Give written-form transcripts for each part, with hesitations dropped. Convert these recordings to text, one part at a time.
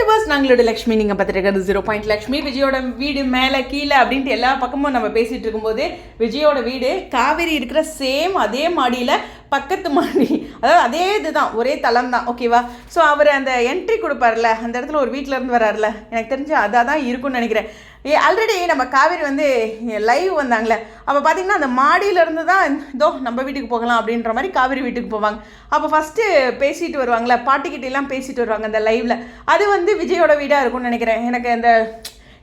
Viewers, நாங்களோட Lakshmi. நீங்கள் பார்த்துட்டு 0 லக்ஷ்மி. விஜயோட வீடு மேலே கீழே அப்படின்ட்டு எல்லா பக்கமும் நம்ம பேசிகிட்டு இருக்கும்போது விஜயோட வீடு காவேரி இருக்கிற சேம் அதே மாடியில் பக்கத்து மாடி, அதாவது அதே இதுதான், ஒரே தளம் தான். ஓகேவா? ஸோ அவர் அந்த என்ட்ரி கொடுப்பார்ல, அந்த இடத்துல ஒரு வீட்டில் இருந்து வராருல, எனக்கு தெரிஞ்சு அதாக தான் இருக்கும்னு நினைக்கிறேன். ஆல்ரெடி நம்ம காவேரி வந்து லைவ் வந்தாங்களே, அப்போ பார்த்தீங்கன்னா அந்த மாடியிலேருந்து தான் இதோ நம்ம வீட்டுக்கு போகலாம் அப்படின்ற மாதிரி காவேரி வீட்டுக்கு போவாங்க. அப்போ ஃபஸ்ட்டு பேசிட்டு வருவாங்களே, பாட்டிக்கிட்டெல்லாம் பேசிட்டு வருவாங்க அந்த லைவில். அது வந்து விஜயோட வீடாக இருக்கும்னு நினைக்கிறேன். எனக்கு அந்த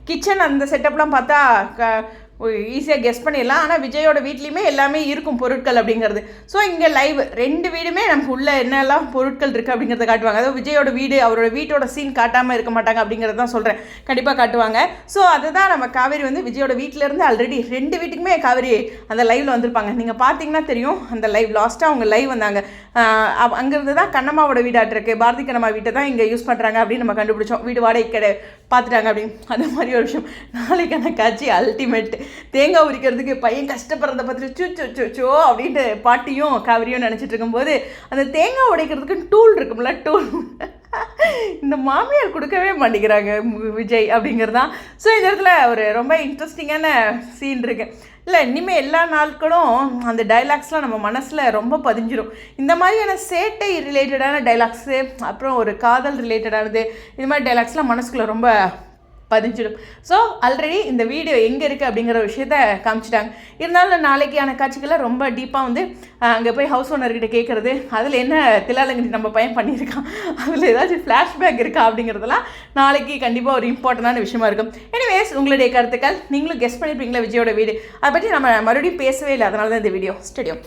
கிச்சன் அந்த செட்டப்லாம் பார்த்தா ஈஸியாக கெஸ் பண்ணிடலாம். ஆனால் விஜயோட வீட்லேயுமே எல்லாமே இருக்கும் பொருட்கள் அப்படிங்கிறது. ஸோ இங்கே லைவ் 2 வீடுமே நமக்கு உள்ளே என்னெல்லாம் பொருட்கள் இருக்குது அப்படிங்கிறத காட்டுவாங்க. அதாவது விஜயோட வீடு, அவரோட வீட்டோட சீன் காட்டாமல் இருக்க மாட்டாங்க அப்படிங்கிறது தான் சொல்கிறேன். கண்டிப்பாக காட்டுவாங்க. ஸோ அதுதான் நம்ம காவேரி வந்து விஜயோட வீட்டிலேருந்து ஆல்ரெடி 2 வீட்டுக்குமே காவேரி அந்த லைவில் வந்திருப்பாங்க. நீங்கள் பார்த்தீங்கன்னா தெரியும், அந்த லைவ் லாஸ்ட்டாக அவங்க லைவ் வந்தாங்க. அங்கேருந்து தான் கண்ணம்மாவோட வீடாட்டு இருக்குது, பாரதி கண்ணம்மா வீட்டை தான் இங்கே யூஸ் பண்ணுறாங்க அப்படின்னு நம்ம கண்டுபிடிச்சோம். வீடு வாடகை கடை பார்த்துட்டாங்க அப்படின்னு. அந்த மாதிரி ஒரு விஷயம். நாளைக்கான காட்சி அல்டிமேட். தேங்காய் உரிக்கிறதுக்கு பையன் கஷ்டப்படுறத பார்த்துட்டு சோ அப்படின்ட்டு பாட்டியும் காவிரியும் நினச்சிட்டு இருக்கும்போது அந்த தேங்காய் உடைக்கிறதுக்கு டூல் இருக்கும்ல, டூல் இந்த மாமியார் கொடுக்கவே மாட்டேங்கிறாங்க விஜய் அப்படிங்கிறது தான். ஸோ இந்த இடத்துல ஒரு ரொம்ப இன்ட்ரெஸ்டிங்கான சீன் இருக்குது. இல்லை, இனிமேல் எல்லா நாட்களும் அந்த டைலாக்ஸ்லாம் நம்ம மனசில் ரொம்ப பதிஞ்சிடும். இந்த மாதிரியான சேட்டை ரிலேட்டடான டைலாக்ஸு, அப்புறம் ஒரு காதல் ரிலேட்டடானது, இது மாதிரி டைலாக்ஸ்லாம் மனசுக்குள்ளே ரொம்ப பதிஞ்சிடும். ஸோ ஆல்ரெடி இந்த வீடியோ எங்கே இருக்குது அப்படிங்கிற விஷயத்த காமிச்சிட்டாங்க. இருந்தாலும் நாளைக்கான காட்சிகளை ரொம்ப டீப்பாக வந்து அங்கே போய் ஹவுஸ் ஓனர்கிட்ட கேட்குறது, அதில் என்ன தில்லாலங்கடி நம்ம பையன் பண்ணியிருக்கான், அதில் ஏதாச்சும் ஃப்ளாஷ்பேக் இருக்கா அப்படிங்கிறதெல்லாம் நாளைக்கு கண்டிப்பாக ஒரு இம்பார்ட்டண்டான விஷயமா இருக்கும். எனிவேஸ், உங்களுடைய கருத்துக்கள், நீங்களும் கெஸ் பண்ணியிருப்பீங்களா விஜயோட வீடு, அதை பற்றி நம்ம மறுபடியும் பேசவே இல்லை, அதனால தான் இந்த வீடியோ ஸ்டடியோ.